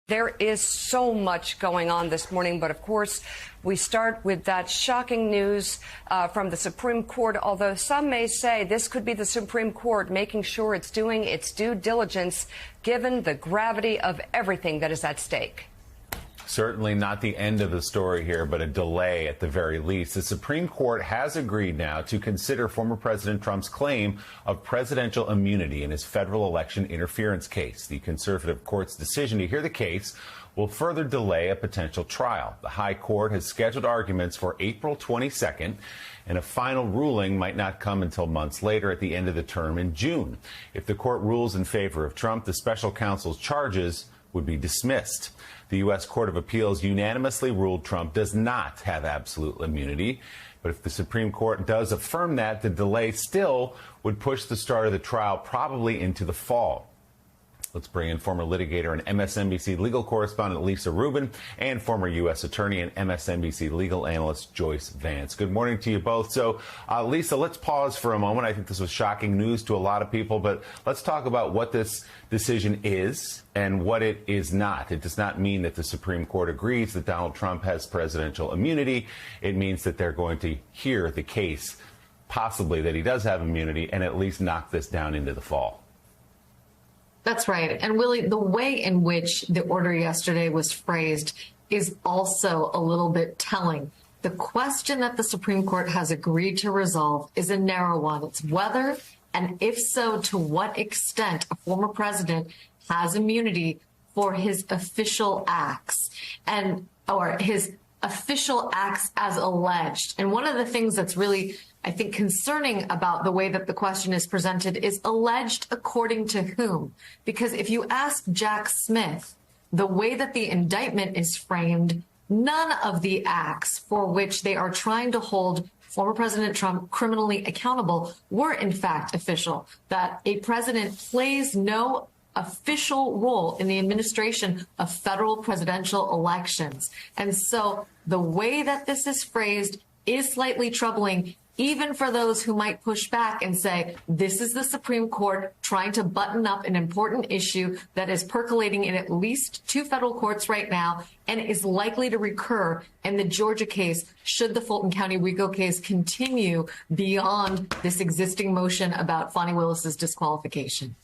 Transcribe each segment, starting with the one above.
There is so much going on this morning, but of course, we start with that shocking news from the Supreme Court, although some may say this could be the Supreme Court making sure it's doing its due diligence, given the gravity of everything that is at stake. Certainly not the end of the story here, but a delay at the very least. The Supreme Court has agreed now to consider former President Trump's claim of presidential immunity in his federal election interference case. The conservative court's decision to hear the case will further delay a potential trial. The High Court has scheduled arguments for April 22nd, and a final ruling might not come until months later at the end of the term in June. If the court rules in favor of Trump, the special counsel's charges would be dismissed. The U.S. Court of Appeals unanimously ruled Trump does not have absolute immunity. But if the Supreme Court does affirm that, the delay still would push the start of the trial probably into the fall. Let's bring in former litigator and MSNBC legal correspondent Lisa Rubin and former U.S. attorney and MSNBC legal analyst Joyce Vance. Good morning to you both. So, Lisa, let's pause for a moment. I think this was shocking news to a lot of people, but let's talk about what this decision is and what it is not. It does not mean that the Supreme Court agrees that Donald Trump has presidential immunity. It means that they're going to hear the case, possibly that he does have immunity, and at least knock this down into the fall. That's right. And Willie, the way in which the order yesterday was phrased is also a little bit telling. The question that the Supreme Court has agreed to resolve is a narrow one. It's whether, and if so, to what extent a former president has immunity for his official acts or his official acts as alleged. And one of the things that's really, I think, concerning about the way that the question is presented is alleged according to whom? Because if you ask Jack Smith, the way that the indictment is framed, none of the acts for which they are trying to hold former President Trump criminally accountable were in fact official, that a president plays no official role in the administration of federal presidential elections. And so the way that this is phrased is slightly troubling, even for those who might push back and say, this is the Supreme Court trying to button up an important issue that is percolating in at least two federal courts right now and is likely to recur in the Georgia case should the Fulton County RICO case continue beyond this existing motion about Fani Willis's disqualification.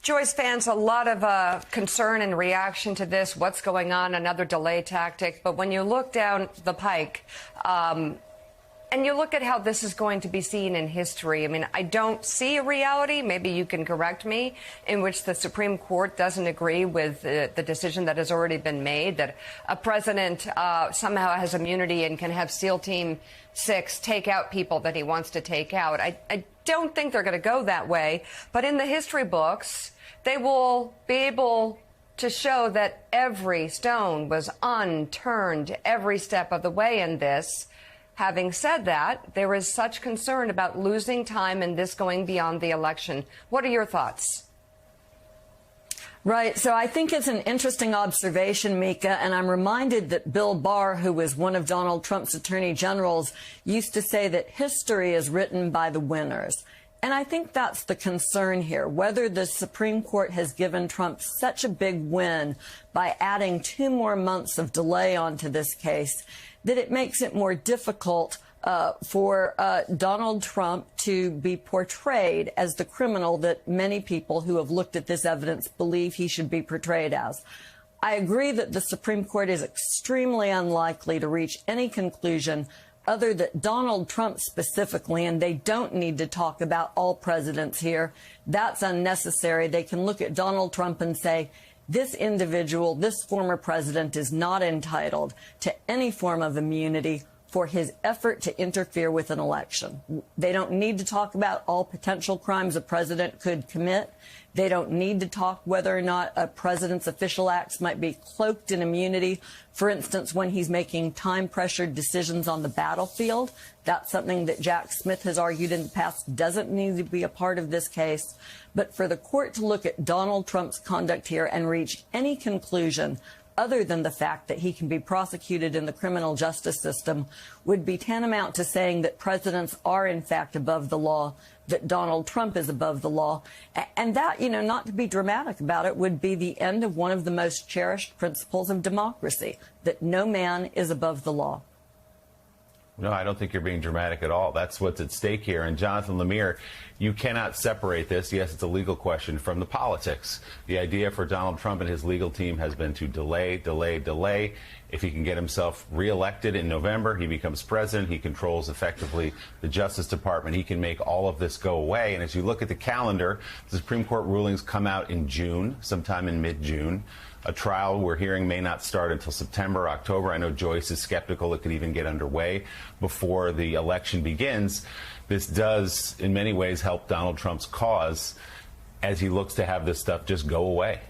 Joyce Vance, a lot of concern and reaction to this. What's going on? Another delay tactic. But when you look down the pike and you look at how this is going to be seen in history, I mean, I don't see a reality, maybe you can correct me, in which the Supreme Court doesn't agree with the decision that has already been made, that a president somehow has immunity and can have SEAL Team 6 take out people that he wants to take out. I don't think they're going to go that way. But in the history books, they will be able to show that every stone was unturned every step of the way in this. Having said that, there is such concern about losing time and this going beyond the election. What are your thoughts? Right. So I think it's an interesting observation, Mika, and I'm reminded that Bill Barr, who was one of Donald Trump's attorney generals, used to say that history is written by the winners. And I think that's the concern here, whether the Supreme Court has given Trump such a big win by adding 2 more months of delay onto this case that it makes it more difficult for Donald Trump to be portrayed as the criminal that many people who have looked at this evidence believe he should be portrayed as. I agree that the Supreme Court is extremely unlikely to reach any conclusion other than Donald Trump specifically, and they don't need to talk about all presidents here. That's unnecessary. They can look at Donald Trump and say, this individual, this former president, is not entitled to any form of immunity for his effort to interfere with an election. They don't need to talk about all potential crimes a president could commit. They don't need to talk whether or not a president's official acts might be cloaked in immunity. For instance, when he's making time-pressured decisions on the battlefield, that's something that Jack Smith has argued in the past doesn't need to be a part of this case. But for the court to look at Donald Trump's conduct here and reach any conclusion other than the fact that he can be prosecuted in the criminal justice system would be tantamount to saying that presidents are, in fact, above the law that Donald Trump is above the law. And that, not to be dramatic about it, would be the end of one of the most cherished principles of democracy, that no man is above the law. No, I don't think you're being dramatic at all. That's what's at stake here. And Jonathan Lemire, you cannot separate this, yes, it's a legal question, from the politics. The idea for Donald Trump and his legal team has been to delay, delay, delay. If he can get himself reelected in November, he becomes president. He controls effectively the Justice Department. He can make all of this go away. And as you look at the calendar, the Supreme Court rulings come out in June, sometime in mid-June. A trial we're hearing may not start until September, October. I know Joyce is skeptical it could even get underway before the election begins. This does, in many ways, help Donald Trump's cause as he looks to have this stuff just go away.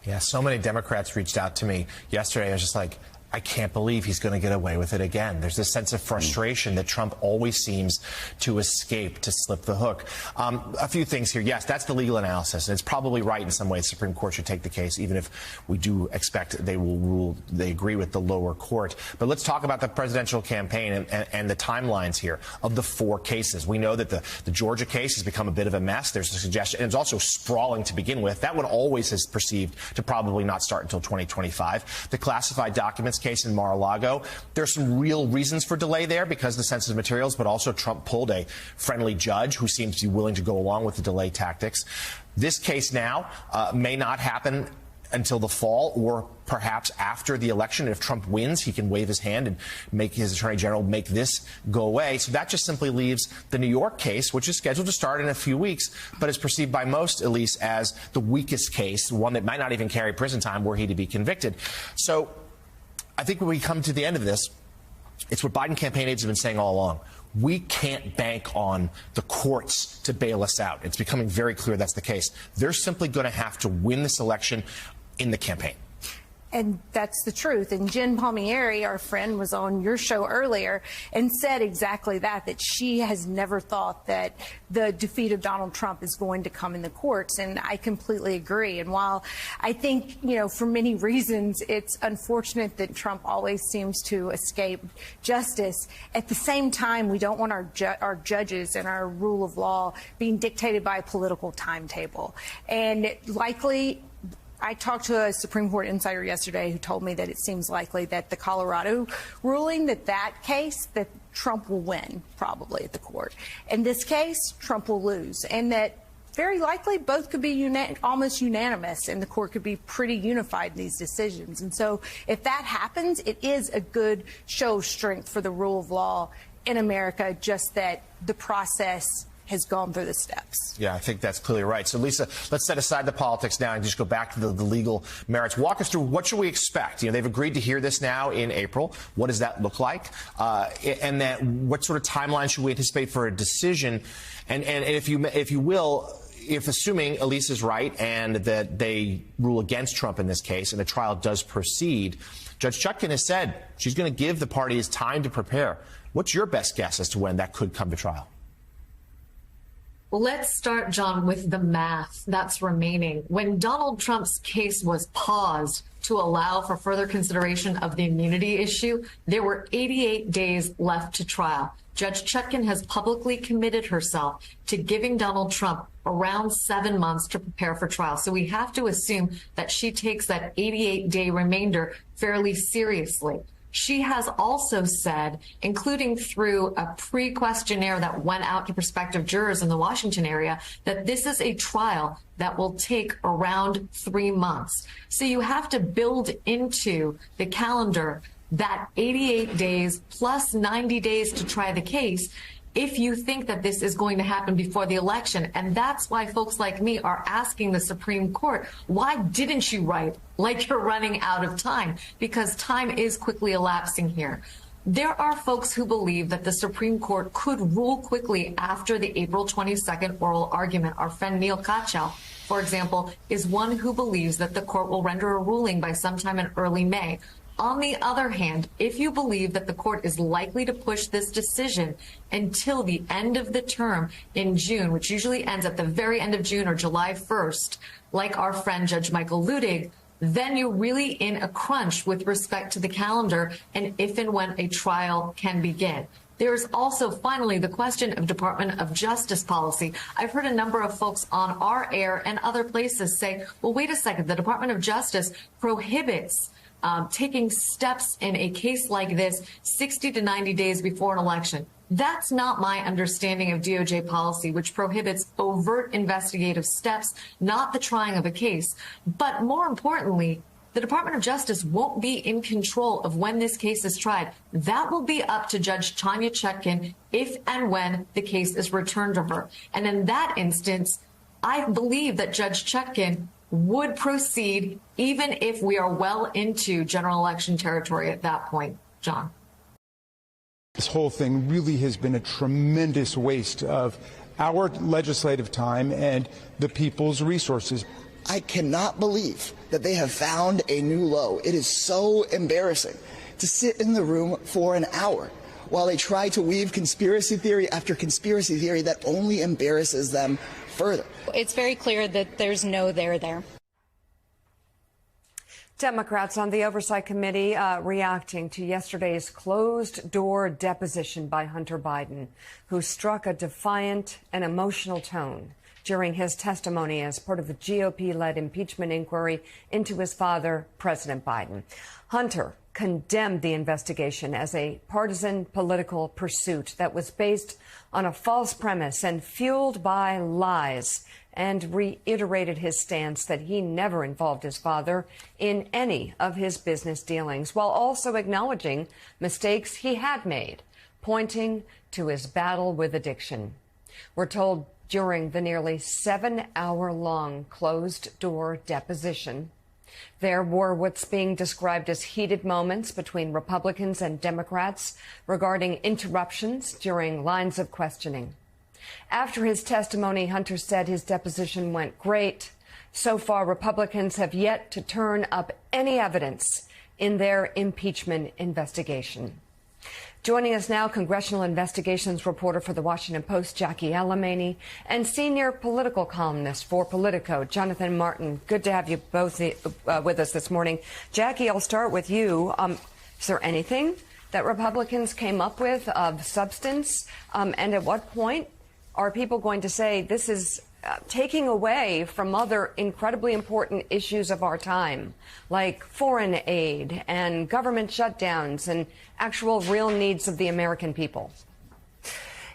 Yeah, so many Democrats reached out to me yesterday. I was just like, I can't believe he's going to get away with it again. There's this sense of frustration that Trump always seems to escape, to slip the hook. A few things here. Yes, that's the legal analysis. And it's probably right in some ways. The Supreme Court should take the case, even if we do expect they will rule they agree with the lower court. But let's talk about the presidential campaign and the timelines here of the 4 cases. We know that the Georgia case has become a bit of a mess. There's a suggestion, and it's also sprawling to begin with. That one always is perceived to probably not start until 2025. The classified documents case in Mar-a-Lago, there's some real reasons for delay there because of the sensitive materials, but also Trump pulled a friendly judge who seems to be willing to go along with the delay tactics. This case now may not happen until the fall or perhaps after the election. If Trump wins, he can wave his hand and make his attorney general make this go away. So that just simply leaves the New York case, which is scheduled to start in a few weeks, but is perceived by most, at least, as the weakest case, one that might not even carry prison time were he to be convicted. So I think when we come to the end of this, it's what Biden campaign aides have been saying all along. We can't bank on the courts to bail us out. It's becoming very clear that's the case. They're simply going to have to win this election in the campaign. And that's the truth. And Jen Palmieri, our friend, was on your show earlier and said exactly that she has never thought that the defeat of Donald Trump is going to come in the courts. And I completely agree. And while I think, for many reasons, it's unfortunate that Trump always seems to escape justice, at the same time, we don't want our judges and our rule of law being dictated by a political timetable. And likely, I talked to a Supreme Court insider yesterday who told me that it seems likely that the Colorado ruling, that case, that Trump will win probably at the court. In this case, Trump will lose, and that very likely both could be almost unanimous, and the court could be pretty unified in these decisions. And so if that happens, it is a good show of strength for the rule of law in America, just that the process has gone through the steps. Yeah, I think that's clearly right. So, Lisa, let's set aside the politics now and just go back to the legal merits. Walk us through what should we expect? They've agreed to hear this now in April. What does that look like? And then what sort of timeline should we anticipate for a decision? And if you will, if assuming Elise is right and that they rule against Trump in this case and the trial does proceed, Judge Chutkan has said she's going to give the parties time to prepare. What's your best guess as to when that could come to trial? Well, let's start, John, with the math that's remaining. When Donald Trump's case was paused to allow for further consideration of the immunity issue, there were 88 days left to trial. Judge Chutkan has publicly committed herself to giving Donald Trump around 7 months to prepare for trial. So we have to assume that she takes that 88-day remainder fairly seriously. She has also said, including through a pre-questionnaire that went out to prospective jurors in the Washington area, that this is a trial that will take around 3 months. So you have to build into the calendar that 88 days plus 90 days to try the case if you think that this is going to happen before the election. And that's why folks like me are asking the Supreme Court, why didn't you write like you're running out of time? Because time is quickly elapsing here. There are folks who believe that the Supreme Court could rule quickly after the April 22nd oral argument. Our friend Neil Katyal, for example, is one who believes that the court will render a ruling by sometime in early May. On the other hand, if you believe that the court is likely to push this decision until the end of the term in June, which usually ends at the very end of June or July 1st, like our friend Judge Michael Luttig, then you're really in a crunch with respect to the calendar and if and when a trial can begin. There's also, finally, the question of Department of Justice policy. I've heard a number of folks on our air and other places say, well, wait a second, the Department of Justice prohibits taking steps in a case like this 60 to 90 days before an election. That's not my understanding of DOJ policy, which prohibits overt investigative steps, not the trying of a case. But more importantly, the Department of Justice won't be in control of when this case is tried. That will be up to Judge Tanya Chutkan if and when the case is returned to her. And in that instance, I believe that Judge Chutkan would proceed even if we are well into general election territory at that point. John. This whole thing really has been a tremendous waste of our legislative time and the people's resources. I cannot believe that they have found a new low. It is so embarrassing to sit in the room for an hour while they try to weave conspiracy theory after conspiracy theory that only embarrasses them further. It's very clear that there's no there there. Democrats on the Oversight Committee reacting to yesterday's closed-door deposition by Hunter Biden, who struck a defiant and emotional tone during his testimony as part of the GOP-led impeachment inquiry into his father, President Biden. Hunter condemned the investigation as a partisan political pursuit that was based on a false premise and fueled by lies, and reiterated his stance that he never involved his father in any of his business dealings, while also acknowledging mistakes he had made, pointing to his battle with addiction. We're told during the nearly 7-hour-long closed-door deposition, there were what's being described as heated moments between Republicans and Democrats regarding interruptions during lines of questioning. After his testimony, Hunter said his deposition went great. So far, Republicans have yet to turn up any evidence in their impeachment investigation. Joining us now, congressional investigations reporter for The Washington Post, Jackie Alemany, and senior political columnist for Politico, Jonathan Martin. Good to have you both with us this morning. Jackie, I'll start with you. Is there anything that Republicans came up with of substance? And at what point are people going to say this is taking away from other incredibly important issues of our time, like foreign aid and government shutdowns and actual real needs of the American people?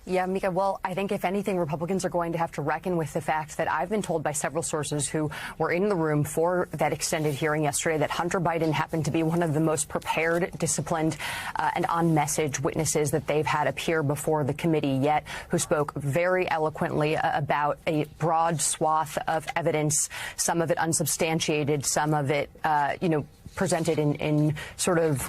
Yeah, Mika, well, I think if anything, Republicans are going to have to reckon with the fact that I've been told by several sources who were in the room for that extended hearing yesterday that Hunter Biden happened to be one of the most prepared, disciplined, and on-message witnesses that they've had appear before the committee yet, who spoke very eloquently about a broad swath of evidence, some of it unsubstantiated, some of it, presented in sort of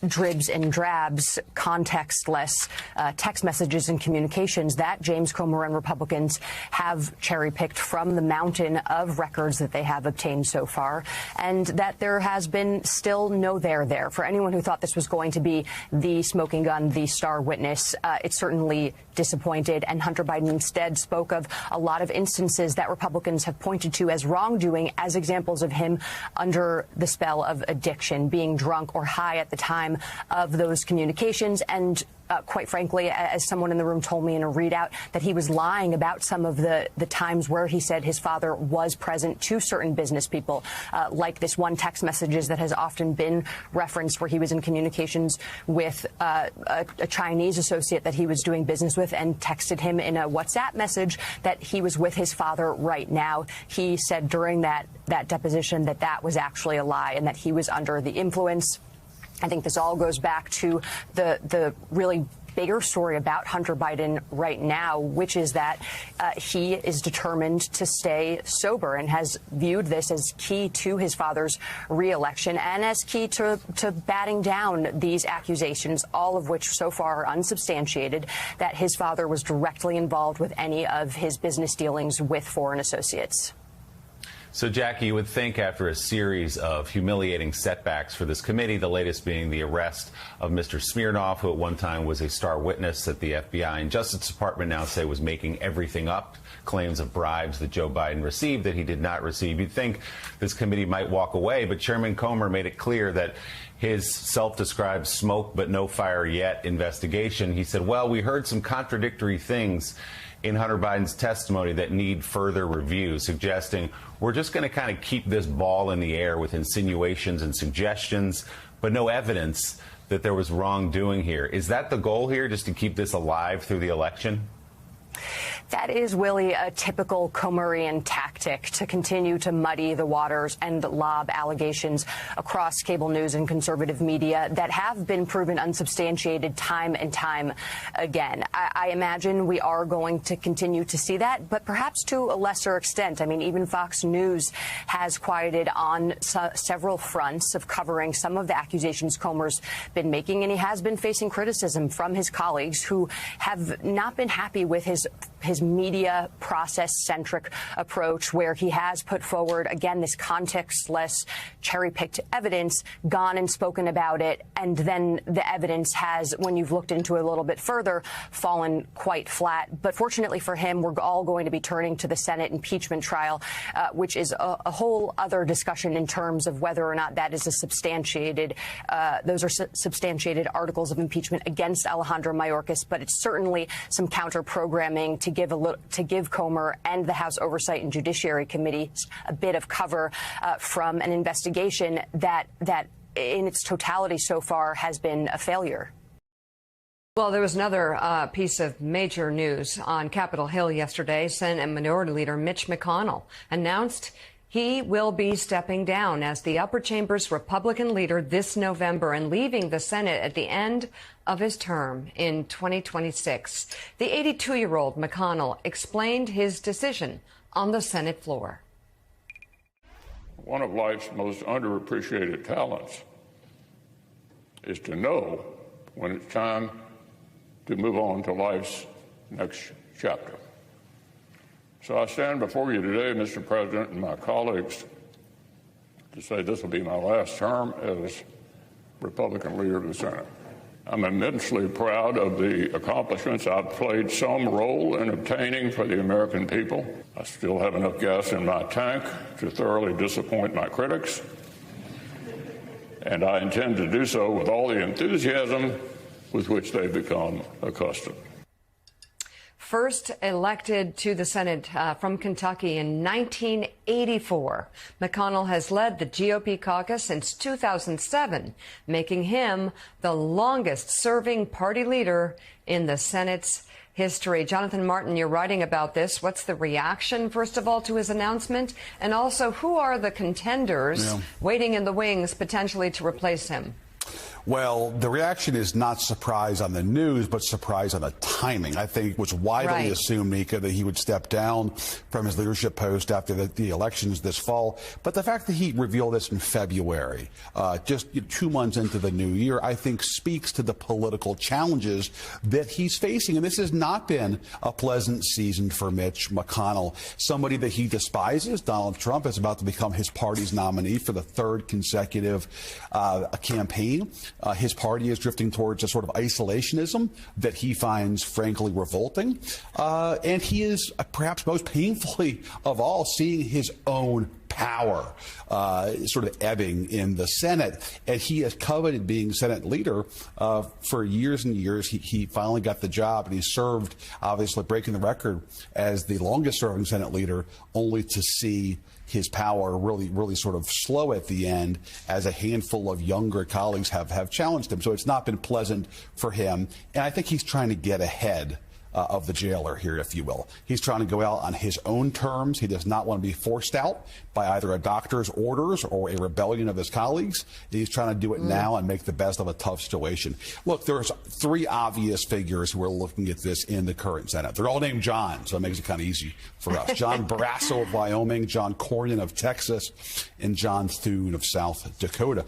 dribs and drabs, contextless text messages and communications that James Comer and Republicans have cherry-picked from the mountain of records that they have obtained so far, and that there has been still no there. For anyone who thought this was going to be the smoking gun, the star witness, it's certainly disappointed, and Hunter Biden instead spoke of a lot of instances that Republicans have pointed to as wrongdoing as examples of him under the spell of addiction, being drunk or high at the time of those communications, and quite frankly, as someone in the room told me in a readout, that he was lying about some of the times where he said his father was present to certain business people, like this one text messages that has often been referenced where he was in communications with a Chinese associate that he was doing business with and texted him in a WhatsApp message that he was with his father right now. He said during that deposition that was actually a lie and that he was under the influence. I think this all goes back to the really bigger story about Hunter Biden right now, which is that he is determined to stay sober and has viewed this as key to his father's reelection and as key to batting down these accusations, all of which so far are unsubstantiated, that his father was directly involved with any of his business dealings with foreign associates. So, Jackie, you would think after a series of humiliating setbacks for this committee, the latest being the arrest of Mr. Smirnov, who at one time was a star witness that the FBI and Justice Department now say was making everything up, claims of bribes that Joe Biden received that he did not receive. You'd think this committee might walk away, but Chairman Comer made it clear that his self-described smoke but no fire yet investigation, he said, well, we heard some contradictory things in Hunter Biden's testimony that need further review, suggesting we're just going to kind of keep this ball in the air with insinuations and suggestions, but no evidence that there was wrongdoing here. Is that the goal here, just to keep this alive through the election? That is, Willie, a typical Comerian tactic to continue to muddy the waters and lob allegations across cable news and conservative media that have been proven unsubstantiated time and time again. I imagine we are going to continue to see that, but perhaps to a lesser extent. I mean, even Fox News has quieted on several fronts of covering some of the accusations Comer's been making, and he has been facing criticism from his colleagues who have not been happy with his media process-centric approach, where he has put forward, again, this contextless, cherry-picked evidence, gone and spoken about it, and then the evidence has, when you've looked into it a little bit further, fallen quite flat. But fortunately for him, we're all going to be turning to the Senate impeachment trial, which is a whole other discussion in terms of whether or not that is a substantiated, those are substantiated articles of impeachment against Alejandro Mayorkas, but it's certainly some counter-programming to give Comer and the House Oversight and Judiciary Committees a bit of cover from an investigation that in its totality so far has been a failure. Well, there was another piece of major news on Capitol Hill yesterday. Senate Minority Leader Mitch McConnell announced he will be stepping down as the upper chamber's Republican leader this November and leaving the Senate at the end of his term in 2026. The 82-year-old McConnell explained his decision on the Senate floor. One of life's most underappreciated talents is to know when it's time to move on to life's next chapter. So I stand before you today, Mr. President, and my colleagues, to say this will be my last term as Republican leader of the Senate. I'm immensely proud of the accomplishments I've played some role in obtaining for the American people. I still have enough gas in my tank to thoroughly disappoint my critics, and I intend to do so with all the enthusiasm with which they've become accustomed. First elected to the Senate from Kentucky in 1984, McConnell has led the GOP caucus since 2007, making him the longest-serving party leader in the Senate's history. Jonathan Martin, you're writing about this. What's the reaction, first of all, to his announcement? And also, who are the contenders waiting in the wings potentially to replace him? Well, the reaction is not surprise on the news, but surprise on the timing. I think it was widely assumed, Mika, that he would step down from his leadership post after the elections this fall. But the fact that he revealed this in February, just 2 months into the new year, I think speaks to the political challenges that he's facing. And this has not been a pleasant season for Mitch McConnell. Somebody that he despises, Donald Trump, is about to become his party's nominee for the third consecutive campaign. His party is drifting towards a sort of isolationism that he finds frankly revolting. And he is perhaps most painfully of all seeing his own power sort of ebbing in the Senate. And he has coveted being Senate leader for years and years. He finally got the job, and he served, obviously breaking the record as the longest serving Senate leader, only to see his power really sort of slow at the end as a handful of younger colleagues have challenged him. So it's not been pleasant for him. And I think he's trying to get ahead of the jailer here, if you will. He's trying to go out on his own terms. He does not want to be forced out by either a doctor's orders or a rebellion of his colleagues. He's trying to do it now and make the best of a tough situation. Look, there's 3 obvious figures who are looking at this in the current Senate. They're all named John, so it makes it kind of easy for us. John Barrasso of Wyoming, John Cornyn of Texas, and John Thune of South Dakota.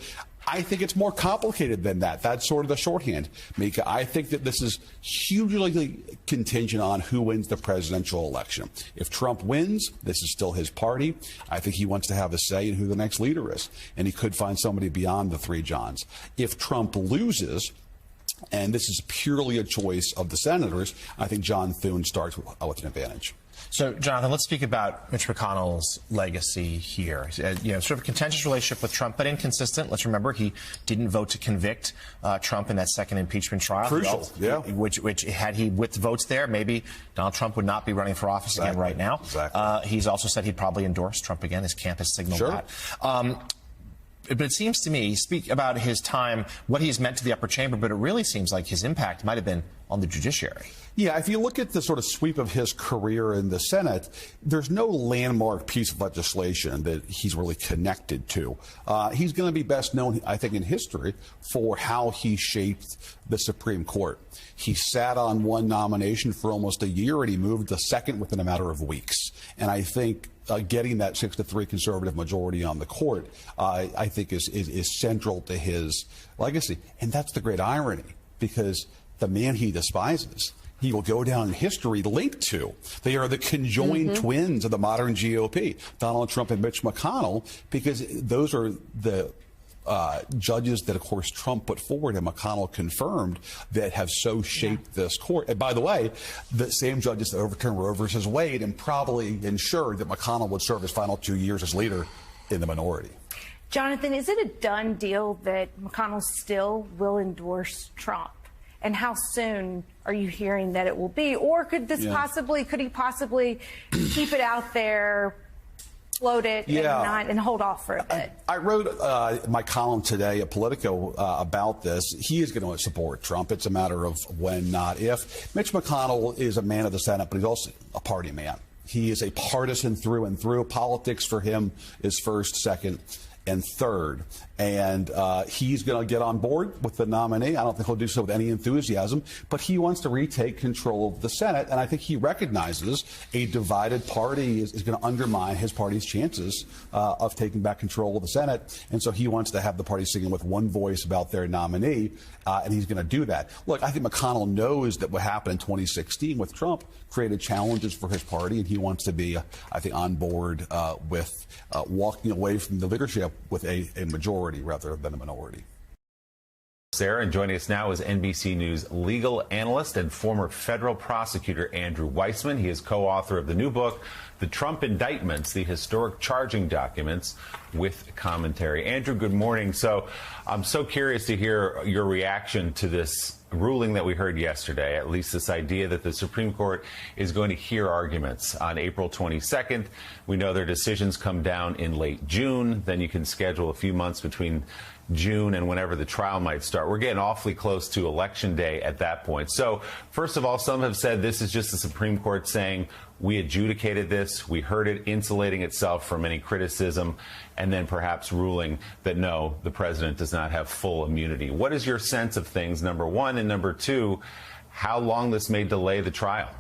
I think it's more complicated than that. That's sort of the shorthand, Mika. I think that this is hugely contingent on who wins the presidential election. If Trump wins, this is still his party. I think he wants to have a say in who the next leader is, and he could find somebody beyond the three Johns. If Trump loses, and this is purely a choice of the senators, I think John Thune starts with an advantage. So, Jonathan, let's speak about Mitch McConnell's legacy here. Sort of a contentious relationship with Trump, but inconsistent. Let's remember he didn't vote to convict Trump in that second impeachment trial. Crucial, yeah. Which had he with votes there, maybe Donald Trump would not be running for office again right now. Exactly. He's also said he'd probably endorse Trump again. His camp has signaled that. But it seems to me, speak about his time, what he's meant to the upper chamber, but it really seems like his impact might have been on the judiciary. Yeah, if you look at the sort of sweep of his career in the Senate, there's no landmark piece of legislation that he's really connected to. He's going to be best known, I think, in history for how he shaped the Supreme Court. He sat on one nomination for almost a year, and he moved to second within a matter of weeks. And I think getting that 6-3 conservative majority on the court, I think, is central to his legacy. And that's the great irony, because the man he despises, he will go down in history linked to. They are the conjoined twins of the modern GOP, Donald Trump and Mitch McConnell, because those are the judges that, of course, Trump put forward and McConnell confirmed that have so shaped this court. And by the way, the same judges that overturned Roe versus Wade and probably ensured that McConnell would serve his final 2 years as leader in the minority. Jonathan, is it a done deal that McConnell still will endorse Trump? And how soon are you hearing that it will be? Or could this could he possibly keep it out there, float it, and hold off for a bit? I wrote my column today at Politico about this. He is going to support Trump. It's a matter of when, not if. Mitch McConnell is a man of the Senate, but he's also a party man. He is a partisan through and through. Politics for him is first, second, and third. And he's going to get on board with the nominee. I don't think he'll do so with any enthusiasm, but he wants to retake control of the Senate. And I think he recognizes a divided party is going to undermine his party's chances of taking back control of the Senate. And so he wants to have the party singing with one voice about their nominee, and he's going to do that. Look, I think McConnell knows that what happened in 2016 with Trump created challenges for his party, and he wants to be, I think, on board with walking away from the leadership with a majority rather than a minority. Sarah, and joining us now is NBC News legal analyst and former federal prosecutor Andrew Weissmann. He is co-author of the new book, The Trump Indictments, the Historic Charging Documents, with commentary. Andrew, good morning. So I'm so curious to hear your reaction to this ruling that we heard yesterday, at least this idea that the Supreme Court is going to hear arguments on April 22nd. We know their decisions come down in late June. Then you can schedule a few months between June and whenever the trial might start. We're getting awfully close to Election Day at that point. So, first of all, some have said this is just the Supreme Court saying we adjudicated this, we heard it, insulating itself from any criticism, and then perhaps ruling that no, the president does not have full immunity. What is your sense of things, number one? And number two, how long this may delay the trial?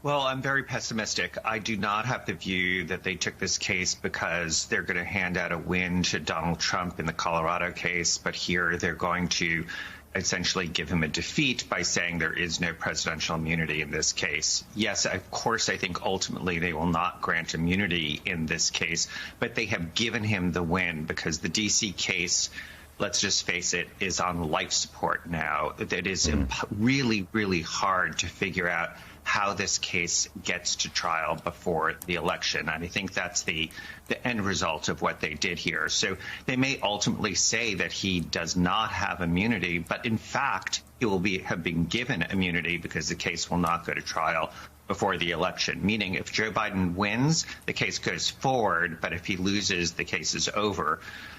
Well, I'm very pessimistic. I do not have the view that they took this case because they're going to hand out a win to Donald Trump in the Colorado case, but here they're going to essentially give him a defeat by saying there is no presidential immunity in this case. Yes, of course, I think ultimately they will not grant immunity in this case, but they have given him the win because the D.C. case, let's just face it, is on life support now. It is really, really hard to figure out how this case gets to trial before the election. And I think that's the end result of what they did here. So they may ultimately say that he does not have immunity, but in fact, he will have been given immunity because the case will not go to trial before the election, meaning if Joe Biden wins, the case goes forward, but if he loses, the case is over.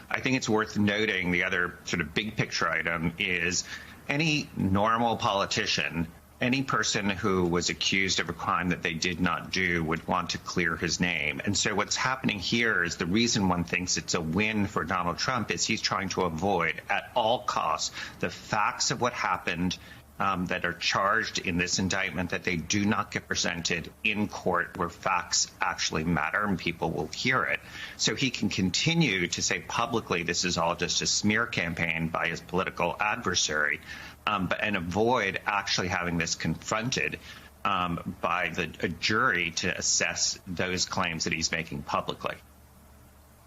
I think it's worth noting the other sort of big picture item is any normal politician, any person who was accused of a crime that they did not do would want to clear his name. And so what's happening here is the reason one thinks it's a win for Donald Trump is he's trying to avoid at all costs the facts of what happened that are charged in this indictment, that they do not get presented in court where facts actually matter and people will hear it. So he can continue to say publicly this is all just a smear campaign by his political adversary, and avoid actually having this confronted by a jury to assess those claims that he's making publicly.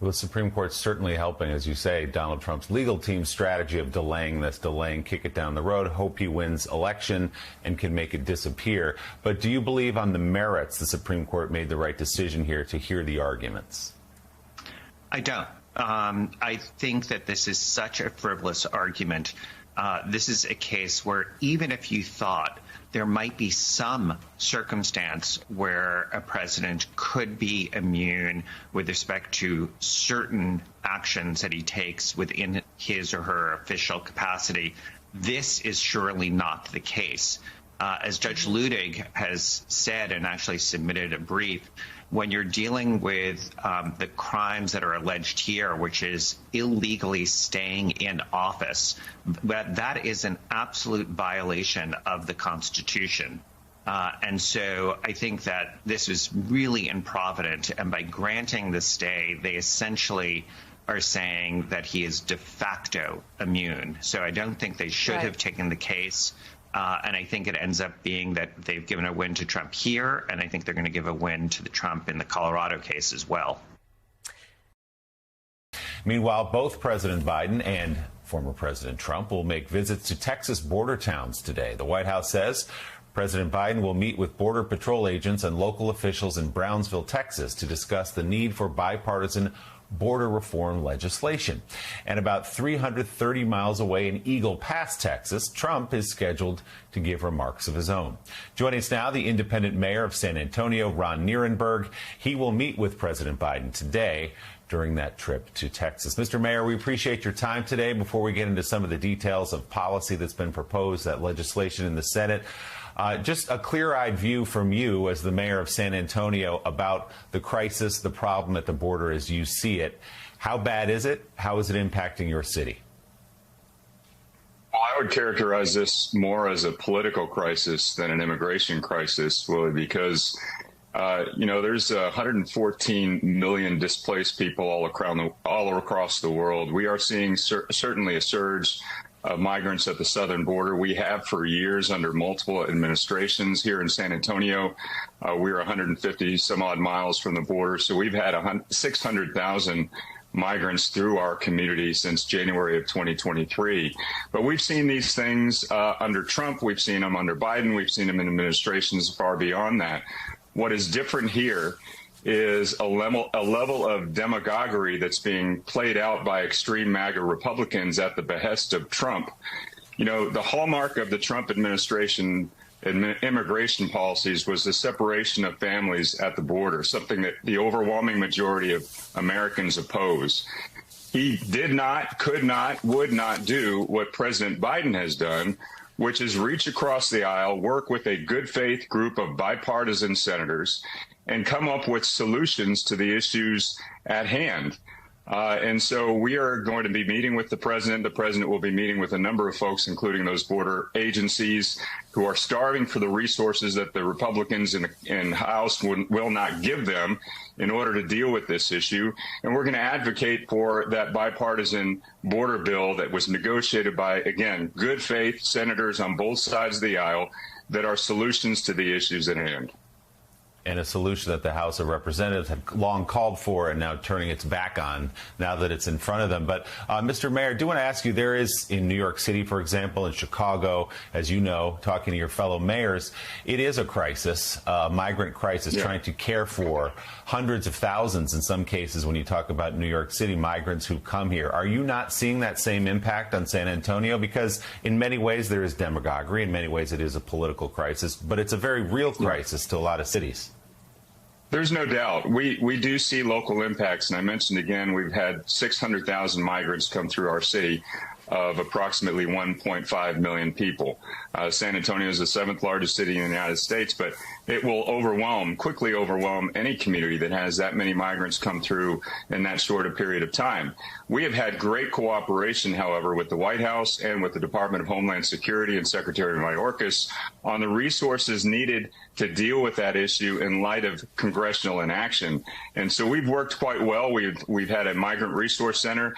Well, the Supreme Court's certainly helping, as you say, Donald Trump's legal team's strategy of delaying, kick it down the road, hope he wins election and can make it disappear. But do you believe on the merits the Supreme Court made the right decision here to hear the arguments? I don't. I think that this is such a frivolous argument. This is a case where even if you thought there might be some circumstance where a president could be immune with respect to certain actions that he takes within his or her official capacity, this is surely not the case. As Judge Luttig has said and actually submitted a brief, when you're dealing with the crimes that are alleged here, which is illegally staying in office, that is an absolute violation of the Constitution. And so I think that this is really improvident. And by granting the stay, they essentially are saying that he is de facto immune. So I don't think they should have taken the case. And I think it ends up being that they've given a win to Trump here, and I think they're going to give a win to the Trump in the Colorado case as well. Meanwhile, both President Biden and former President Trump will make visits to Texas border towns today. The White House says President Biden will meet with Border Patrol agents and local officials in Brownsville, Texas, to discuss the need for bipartisan border reform legislation. And about 330 miles away in Eagle Pass, Texas, Trump is scheduled to give remarks of his own. Joining us now, the independent mayor of San Antonio, Ron Nirenberg. He will meet with President Biden today during that trip to Texas. Mr. Mayor, we appreciate your time today. Before we get into some of the details of policy that's been proposed, that legislation in the Senate, just a clear-eyed view from you as the mayor of San Antonio about the crisis, the problem at the border as you see it. How bad is it? How is it impacting your city? Well, I would characterize this more as a political crisis than an immigration crisis, Willie, because there's 114 million displaced people all across the world. We are seeing certainly a surge of migrants at the southern border. We have for years under multiple administrations here in San Antonio. We're 150 some odd miles from the border. So we've had 600,000 migrants through our community since January of 2023. But we've seen these things under Trump. We've seen them under Biden. We've seen them in administrations far beyond that. What is different here is a level of demagoguery that's being played out by extreme MAGA Republicans at the behest of Trump. You know, the hallmark of the Trump administration immigration policies was the separation of families at the border, something that the overwhelming majority of Americans oppose. He did not, could not, would not do what President Biden has done, which is reach across the aisle, work with a good faith group of bipartisan senators, and come up with solutions to the issues at hand. And so we are going to be meeting with the president. The president will be meeting with a number of folks, including those border agencies who are starving for the resources that the Republicans in the House will not give them in order to deal with this issue. And we're going to advocate for that bipartisan border bill that was negotiated by, again, good faith senators on both sides of the aisle that are solutions to the issues at hand. And a solution that the House of Representatives had long called for and now turning its back on now that it's in front of them. But, Mr. Mayor, I do want to ask you, there is in New York City, for example, in Chicago, as you know, talking to your fellow mayors, it is a crisis, a migrant crisis, trying to care for hundreds of thousands in some cases when you talk about New York City migrants who come here. Are you not seeing that same impact on San Antonio? Because in many ways there is demagoguery, in many ways it is a political crisis, but it's a very real crisis to a lot of cities. There's no doubt. We do see local impacts. And I mentioned again, we've had 600,000 migrants come through our city. of approximately 1.5 million people. San Antonio is the 7th largest city in the United States, but it will quickly overwhelm any community that has that many migrants come through in that short a period of time. We have had great cooperation, however, with the White House and with the Department of Homeland Security and Secretary Mayorkas on the resources needed to deal with that issue in light of congressional inaction. And so we've worked quite well. We've had a migrant resource center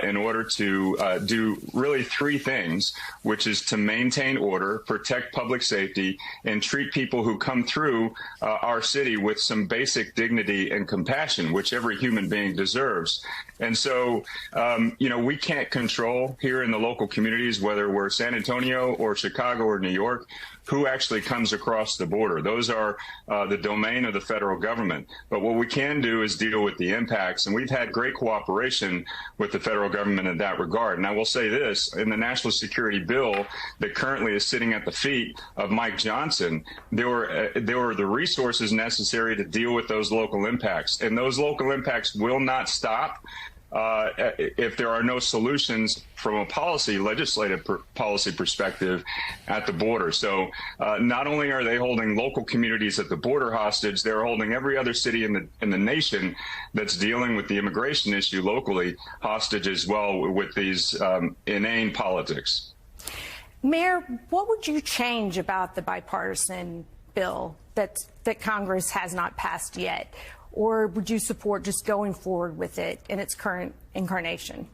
in order to do really 3 things, which is to maintain order, protect public safety, and treat people who come through our city with some basic dignity and compassion, which every human being deserves. And so, we can't control here in the local communities, whether we're San Antonio or Chicago or New York, who actually comes across the border. Those are the domain of the federal government. But what we can do is deal with the impacts, and we've had great cooperation with the federal government in that regard. And I will say this, in the national security bill that currently is sitting at the feet of Mike Johnson, there were the resources necessary to deal with those local impacts. And those local impacts will not stop if there are no solutions from a legislative policy perspective at the border. So not only are they holding local communities at the border hostage, they're holding every other city in the nation that's dealing with the immigration issue locally hostage as well with these inane politics. Mayor, what would you change about the bipartisan bill that Congress has not passed yet? Or would you support just going forward with it in its current incarnation?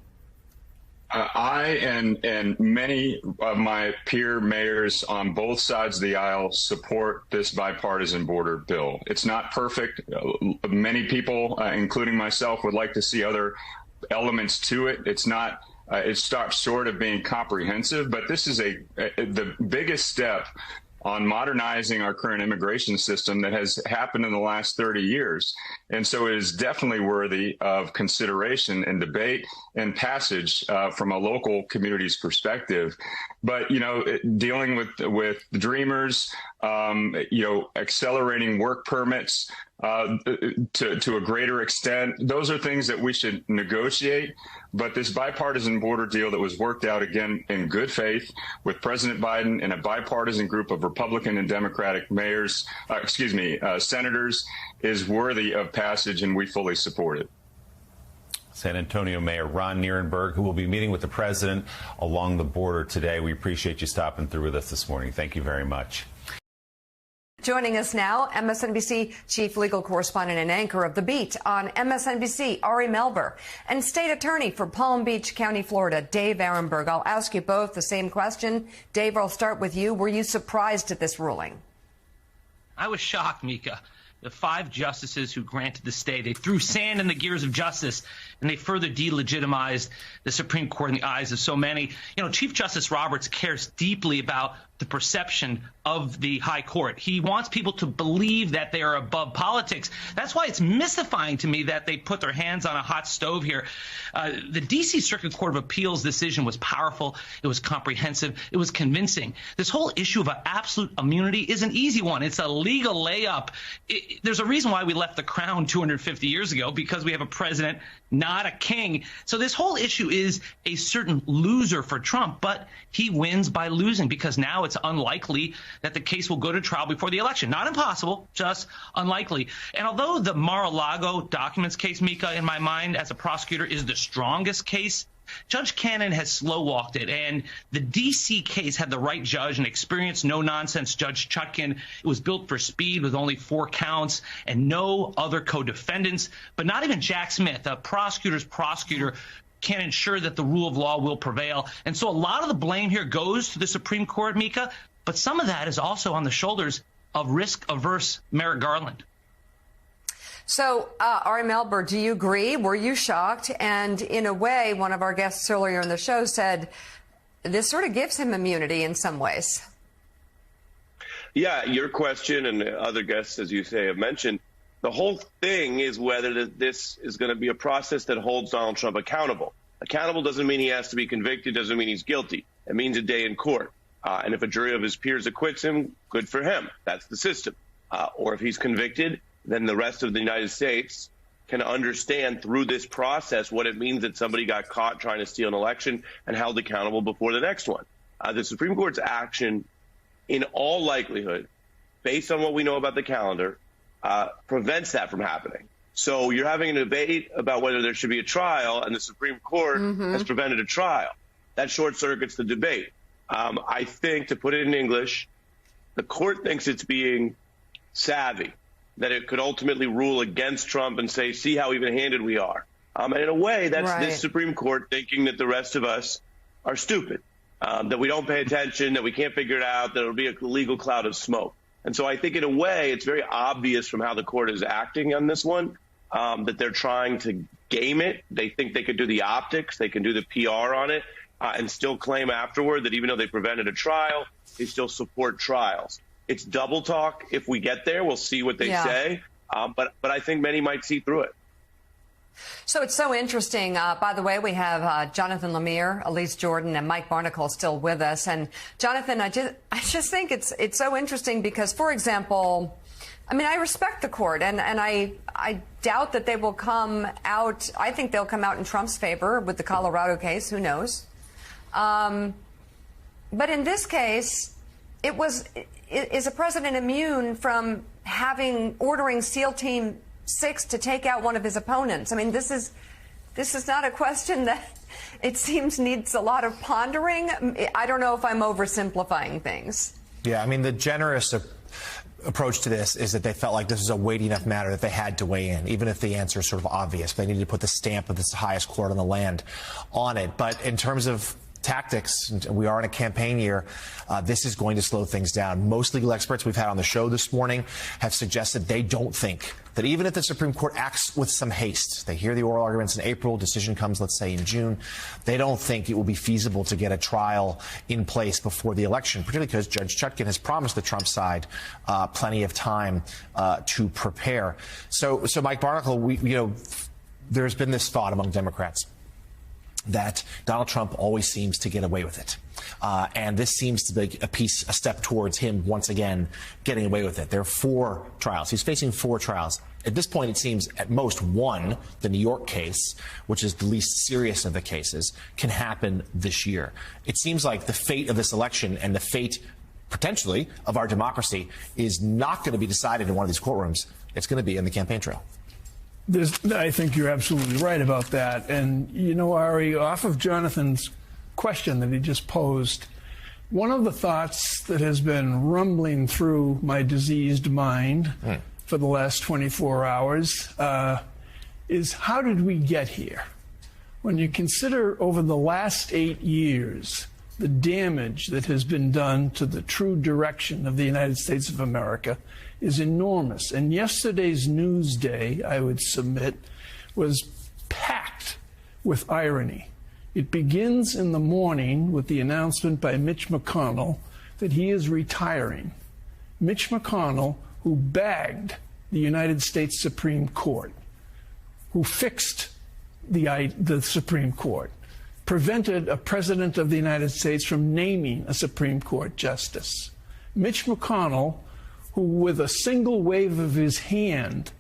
I and many of my peer mayors on both sides of the aisle support this bipartisan border bill. It's not perfect. Many people, including myself, would like to see other elements to it. It's not. It stops short of being comprehensive, but this is the biggest step on modernizing our current immigration system that has happened in the last 30 years. And so it is definitely worthy of consideration and debate and passage from a local community's perspective. But, dealing with the Dreamers, accelerating work permits to a greater extent, those are things that we should negotiate. But this bipartisan border deal that was worked out, again, in good faith with President Biden and a bipartisan group of Republican and Democratic senators is worthy of passage, and we fully support it. San Antonio Mayor Ron Nirenberg, who will be meeting with the president along the border today. We appreciate you stopping through with us this morning. Thank you very much. Joining us now, MSNBC chief legal correspondent and anchor of The Beat on MSNBC, Ari Melber, and state attorney for Palm Beach County, Florida, Dave Aronberg. I'll ask you both the same question. Dave, I'll start with you. Were you surprised at this ruling? I was shocked, Mika. The 5 justices who granted the stay, they threw sand in the gears of justice, and they further delegitimized the Supreme Court in the eyes of so many. Chief Justice Roberts cares deeply about the perception of the high court. He wants people to believe that they are above politics. That's why it's mystifying to me that they put their hands on a hot stove here. The D.C. Circuit Court of Appeals decision was powerful. It was comprehensive. It was convincing. This whole issue of absolute immunity is an easy one. It's a legal layup. There's a reason why we left the crown 250 years ago, because we have a president, not a king. So this whole issue is a certain loser for Trump, but he wins by losing, because now it's unlikely that the case will go to trial before the election. Not impossible, just unlikely. And although the Mar-a-Lago documents case, Mika, in my mind as a prosecutor, is the strongest case, Judge Cannon has slow-walked it, and the D.C. case had the right judge, an experienced, no-nonsense Judge Chutkan. It was built for speed with only 4 counts and no other co-defendants, but not even Jack Smith, a prosecutor's prosecutor, can ensure that the rule of law will prevail. And so a lot of the blame here goes to the Supreme Court, Mika, but some of that is also on the shoulders of risk-averse Merrick Garland. So, Ari Melber, do you agree? Were you shocked? And in a way, one of our guests earlier in the show said this sort of gives him immunity in some ways. Yeah, your question and other guests, as you say, have mentioned, the whole thing is whether this is going to be a process that holds Donald Trump accountable. Accountable doesn't mean he has to be convicted, doesn't mean he's guilty. It means a day in court. And if a jury of his peers acquits him, good for him. That's the system. Or if he's convicted, then the rest of the United States can understand through this process what it means that somebody got caught trying to steal an election and held accountable before the next one. The Supreme Court's action, in all likelihood, based on what we know about the calendar, prevents that from happening. So you're having a debate about whether there should be a trial, and the Supreme Court has prevented a trial. That short circuits the debate. I think, to put it in English, the court thinks it's being savvy, that it could ultimately rule against Trump and say, see how even-handed we are. And in a way, that's this Supreme Court thinking that the rest of us are stupid, that we don't pay attention, that we can't figure it out, that it'll be a legal cloud of smoke. And so I think, in a way, it's very obvious from how the court is acting on this one that they're trying to game it. They think they could do the optics, they can do the PR on it, and still claim afterward that even though they prevented a trial, they still support trials. It's double talk. If we get there, we'll see what they say. But I think many might see through it. So it's so interesting. By the way, we have Jonathan Lemire, Elise Jordan, and Mike Barnicle still with us. And Jonathan, I just think it's so interesting because, for example, I mean, I respect the court, and I doubt that they will come out. I think they'll come out in Trump's favor with the Colorado case. Who knows? But in this case, is a president immune from ordering SEAL Team 6 to take out one of his opponents? I mean, this is not a question that it seems needs a lot of pondering. I don't know if I'm oversimplifying things. Yeah, I mean, the generous approach to this is that they felt like this was a weighty enough matter that they had to weigh in, even if the answer is sort of obvious. They needed to put the stamp of this highest court on the land on it. But in terms of tactics, we are in a campaign year, this is going to slow things down. Most legal experts we've had on the show this morning have suggested they don't think that even if the Supreme Court acts with some haste, they hear the oral arguments in April, decision comes, let's say, in June, they don't think it will be feasible to get a trial in place before the election, particularly because Judge Chutkan has promised the Trump side plenty of time to prepare. So Mike Barnicle, there's been this thought among Democrats that Donald Trump always seems to get away with it. And this seems to be a step towards him once again getting away with it. There are 4 trials. He's facing 4 trials. At this point, it seems at most one, the New York case, which is the least serious of the cases, can happen this year. It seems like the fate of this election and the fate, potentially, of our democracy is not going to be decided in one of these courtrooms. It's going to be in the campaign trail. I think you're absolutely right about that. And, Ari, off of Jonathan's question that he just posed, one of the thoughts that has been rumbling through my diseased mind for the last 24 hours is, how did we get here? When you consider over the last 8 years the damage that has been done to the true direction of the United States of America is enormous. And yesterday's Newsday, I would submit, was packed with irony. It begins in the morning with the announcement by Mitch McConnell that he is retiring. Mitch McConnell, who bagged the United States Supreme Court, who fixed the Supreme Court, prevented a president of the United States from naming a Supreme Court justice. Mitch McConnell, who with a single wave of his hand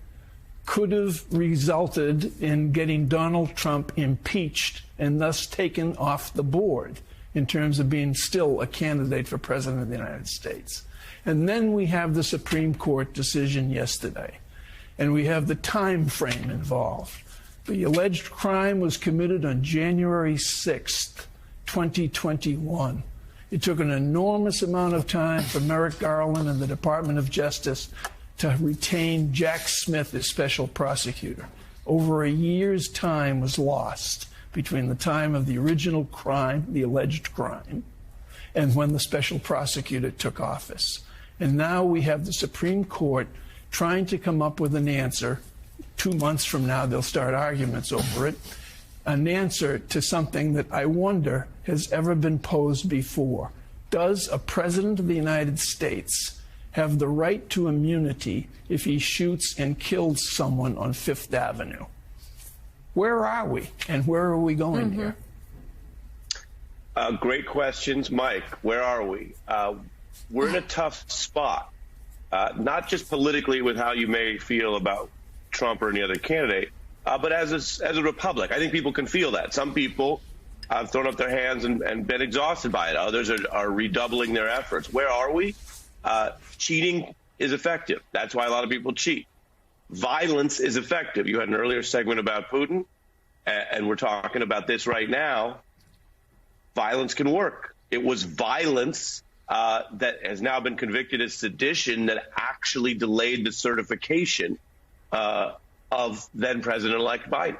could have resulted in getting Donald Trump impeached and thus taken off the board in terms of being still a candidate for president of the United States. And then we have the Supreme Court decision yesterday, and we have the time frame involved. The alleged crime was committed on January 6th, 2021. It took an enormous amount of time for Merrick Garland and the Department of Justice to retain Jack Smith as special prosecutor. Over a year's time was lost between the time of the original crime, the alleged crime, and when the special prosecutor took office. And now we have the Supreme Court trying to come up with an answer. 2 months from now, they'll start arguments over it. An answer to something that I wonder has ever been posed before. Does a president of the United States have the right to immunity if he shoots and kills someone on Fifth Avenue? Where are we, and where are we going here? Great questions, Mike. Where are we? We're in a tough spot, not just politically with how you may feel about Trump or any other candidate, but as a republic. I think people can feel that. Some people have thrown up their hands and been exhausted by it. Others are redoubling their efforts. Where are we? Cheating is effective. That's why a lot of people cheat. Violence is effective. You had an earlier segment about Putin, and we're talking about this right now. Violence can work. It was violence that has now been convicted as sedition that actually delayed the certification of then-President-elect Biden.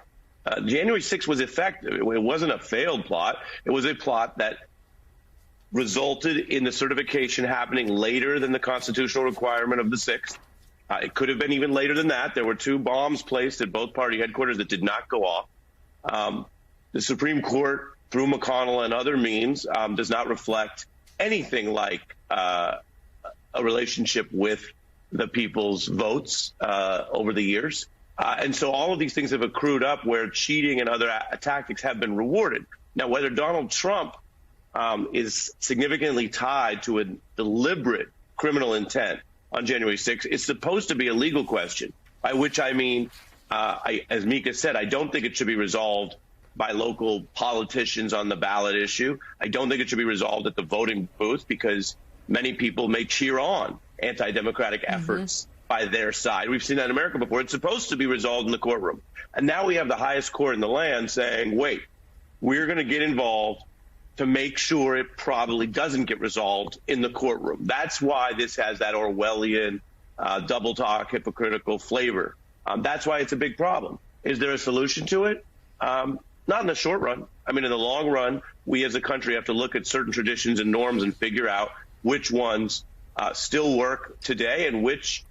January 6th was effective. It wasn't a failed plot. It was a plot that resulted in the certification happening later than the constitutional requirement of the 6th. It could have been even later than that. There were 2 bombs placed at both party headquarters that did not go off. The Supreme Court, through McConnell and other means, does not reflect anything like a relationship with the people's votes over the years. And so all of these things have accrued up where cheating and other tactics have been rewarded. Now, whether Donald Trump is significantly tied to a deliberate criminal intent on January 6th, it's supposed to be a legal question, by which I mean, as Mika said, I don't think it should be resolved by local politicians on the ballot issue. I don't think it should be resolved at the voting booth because many people may cheer on anti-democratic efforts by their side. We've seen that in America before. It's supposed to be resolved in the courtroom. And now we have the highest court in the land saying, wait, we're going to get involved to make sure it probably doesn't get resolved in the courtroom. That's why this has that Orwellian, double talk, hypocritical flavor. That's why it's a big problem. Is there a solution to it? Not in the short run. I mean, in the long run, we as a country have to look at certain traditions and norms and figure out which ones still work today and which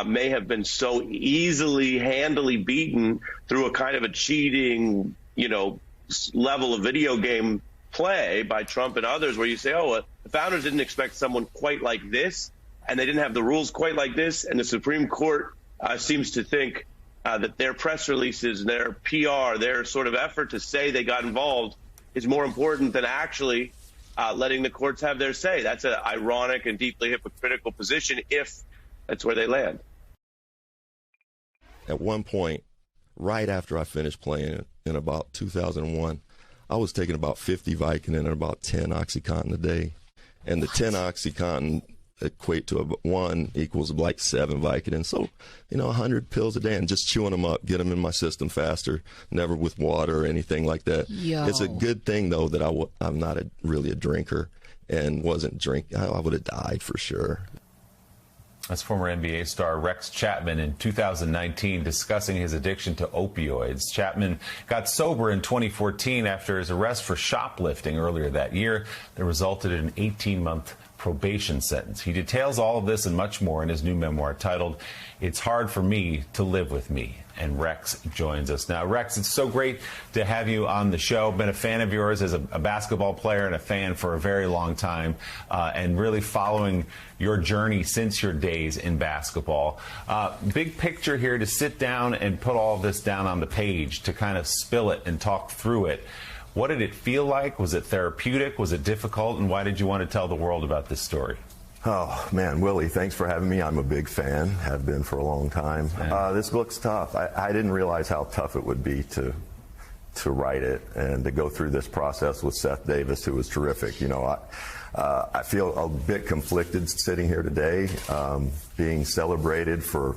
may have been so easily, handily beaten through a kind of a cheating, level of video game play by Trump and others, where you say, oh, the founders didn't expect someone quite like this, and they didn't have the rules quite like this, and the Supreme Court seems to think that their press releases, their PR, their sort of effort to say they got involved is more important than actually letting the courts have their say. That's an ironic and deeply hypocritical position if that's where they land. At one point, right after I finished playing in about 2001, I was taking about 50 Vicodin and about 10 OxyContin a day. And the 10 OxyContin equate to 1 equals like 7 Vicodin. So, 100 pills a day and just chewing them up, get them in my system faster, never with water or anything like that. Yo. It's a good thing, though, that I'm not really a drinker and wasn't drinking. I would have died for sure. That's former NBA star Rex Chapman in 2019 discussing his addiction to opioids. Chapman got sober in 2014 after his arrest for shoplifting earlier that year that resulted in an 18-month probation sentence. He details all of this and much more in his new memoir titled It's Hard for Me to Live with Me. And Rex joins us now. Rex, it's so great to have you on the show. Been a fan of yours as a basketball player and a fan for a very long time, and really following your journey since your days in basketball. Big picture here, to sit down and put all of this down on the page, to kind of spill it and talk through it. What did it feel like? Was it therapeutic? Was it difficult? And why did you want to tell the world about this story? Oh, man, Willie, thanks for having me. I'm a big fan, have been for a long time. This book's tough. I didn't realize how tough it would be to write it and to go through this process with Seth Davis, who was terrific. I feel a bit conflicted sitting here today, being celebrated for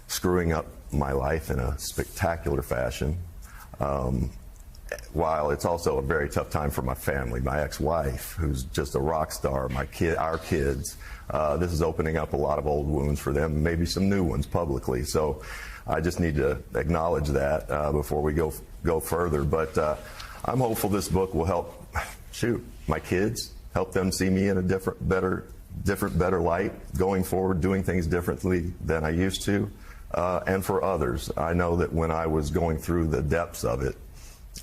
screwing up my life in a spectacular fashion. While it's also a very tough time for my family, my ex-wife, who's just a rock star, our kids. This is opening up a lot of old wounds for them, maybe some new ones publicly. So I just need to acknowledge that before we go further. But I'm hopeful this book will help, my kids, help them see me in a different, better light, going forward, doing things differently than I used to. And for others, I know that when I was going through the depths of it,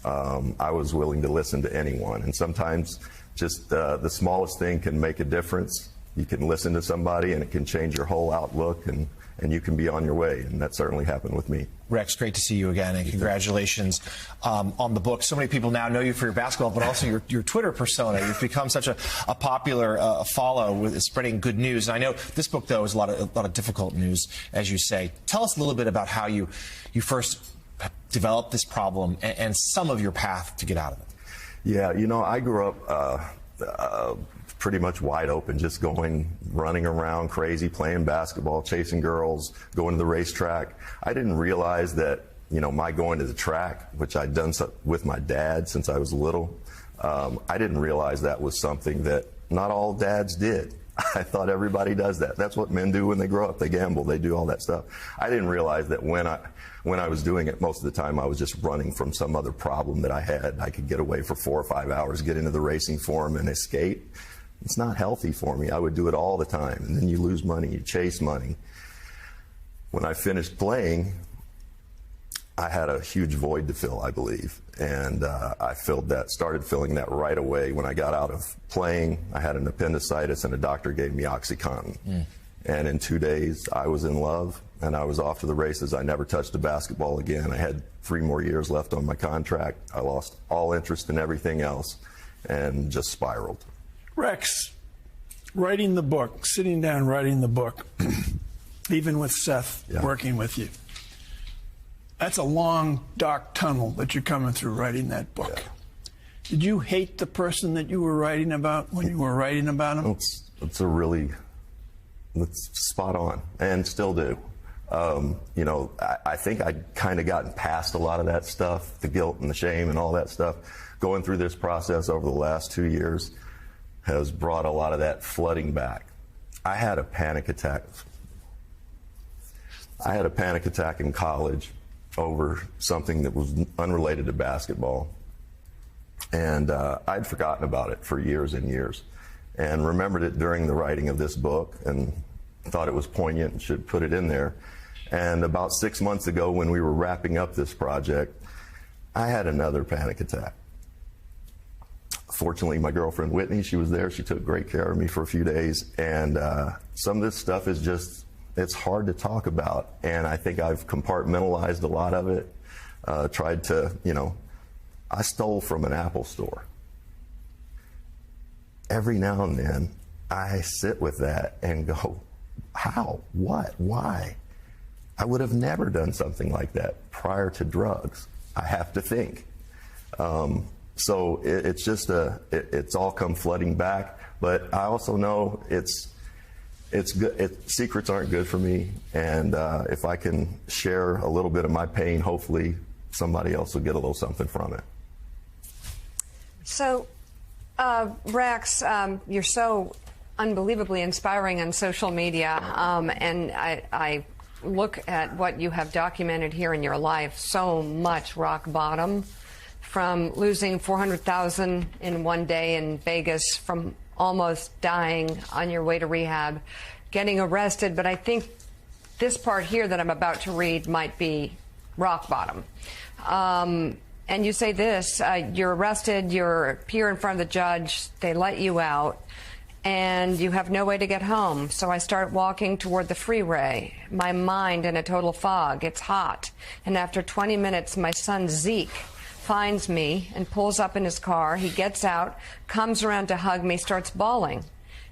I was willing to listen to anyone, and sometimes just the smallest thing can make a difference You can listen to somebody and it can change your whole outlook, and you can be on your way. And that certainly happened with me. Rex, great to see you again, and congratulations on the book. So many people now know you for your basketball, but also your Twitter persona. You've become such a popular follow with spreading good news. And I know this book, though, is a lot of difficult news, as you say. Tell us a little bit about how you first developed this problem and some of your path to get out of it. Yeah, you know, I grew up pretty much wide open, just running around crazy, playing basketball, chasing girls, going to the racetrack. I didn't realize that, you know, my going to the track, which I'd done with my dad since I was little, I didn't realize that was something that not all dads did. I thought everybody does that. That's what men do when they grow up. They gamble, they do all that stuff. I didn't realize that when I was doing it, most of the time I was just running from some other problem that I had. I could get away for 4 or 5 hours, get into the racing form and escape. It's not healthy for me. I would do it all the time. And then you lose money, you chase money. When I finished playing, I had a huge void to fill, I believe. And I started filling that right away. When I got out of playing, I had an appendicitis and a doctor gave me OxyContin. And in 2 days, I was in love and I was off to the races. I never touched a basketball again. I had 3 more years left on my contract. I lost all interest in everything else and just spiraled. Rex, writing the book, sitting down writing the book, even with Seth working with you, that's a long, dark tunnel that you're coming through writing that book. Yeah. Did you hate the person that you were writing about when you were writing about him? It's spot on, and still do. You know, I think I'd kind of gotten past a lot of that stuff, the guilt and the shame and all that stuff. Going through this process over the last 2 years has brought a lot of that flooding back. I had a panic attack. I had a panic attack in college over something that was unrelated to basketball. And I'd forgotten about it for years and years, and remembered it during the writing of this book and thought it was poignant and should put it in there. And about 6 months ago, when we were wrapping up this project, I had another panic attack. Fortunately, my girlfriend Whitney, she was there. She took great care of me for a few days. And some of this stuff is just, it's hard to talk about. And I think I've compartmentalized a lot of it. Tried to, you know, I stole from an Apple store. Every now and then, I sit with that and go, how? What? Why? I would have never done something like that prior to drugs. I have to think. So it's just it's all come flooding back. But I also know it's good. Secrets aren't good for me. And if I can share a little bit of my pain, hopefully somebody else will get a little something from it. So, Rex, you're so unbelievably inspiring on social media, and I look at what you have documented here in your life, so much rock bottom, from losing $400,000 in one day in Vegas, from almost dying on your way to rehab, getting arrested. But I think this part here that I'm about to read might be rock bottom. And you say this, you're arrested, you appear in front of the judge, they let you out, and you have no way to get home. So I start walking toward the freeway, my mind in a total fog. It's hot. And after 20 minutes, my son Zeke finds me and pulls up in his car. He gets out, comes around to hug me, starts bawling.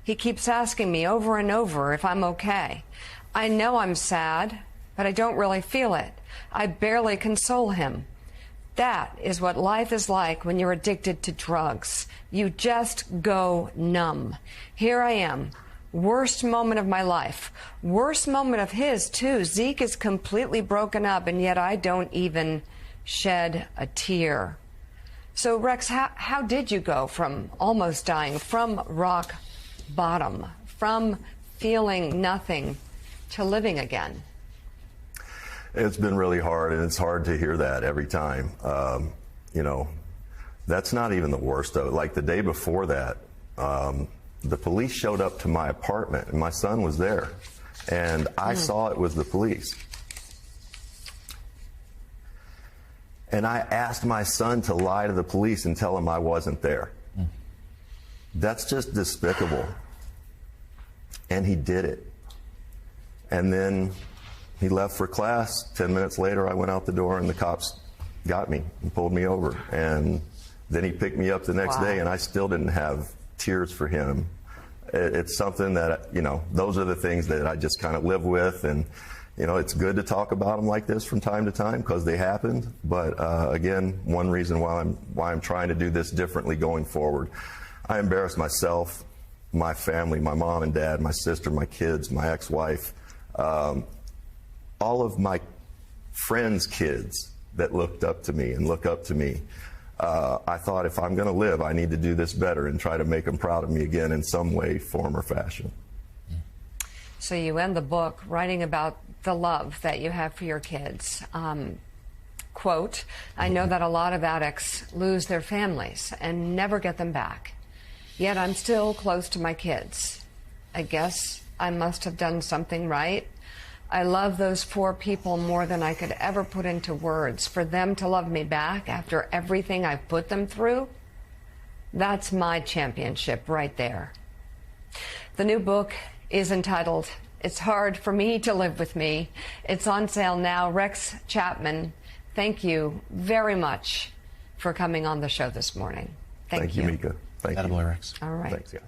He keeps asking me over and over if I'm okay. I know I'm sad, but I don't really feel it. I barely console him. That is what life is like when you're addicted to drugs. You just go numb. Here I am. Worst moment of my life. Worst moment of his, too. Zeke is completely broken up, and yet I don't even shed a tear. So, Rex, how did you go from almost dying, from rock bottom, from feeling nothing to living again? It's been really hard, and it's hard to hear that every time. You know, that's not even the worst of it. Like the day before that, the police showed up to my apartment, and my son was there, and I saw it was the police. And I asked my son to lie to the police and tell them I wasn't there. That's just despicable. And he did it. And then he left for class. 10 minutes later, I went out the door and the cops got me and pulled me over. And then he picked me up the next day, and I still didn't have tears for him. It's something that, you know, those are the things that I just kind of live with. And, you know, it's good to talk about them like this from time to time because they happened. But again, one reason why I'm trying to do this differently going forward. I embarrassed myself, my family, my mom and dad, my sister, my kids, my ex-wife, all of my friends' kids that looked up to me and look up to me. I thought if I'm going to live, I need to do this better and try to make them proud of me again in some way, form, or fashion. So you end the book writing about the love that you have for your kids. Quote, I know that a lot of addicts lose their families and never get them back. Yet I'm still close to my kids. I guess I must have done something right. I love those 4 people more than I could ever put into words. For them to love me back after everything I've put them through, that's my championship right there. The new book is entitled, It's Hard for Me to Live with Me. It's on sale now. Rex Chapman, thank you very much for coming on the show this morning. Thank you. Thank you, Mika. Thank you. Rex. All right. Thanks, guys.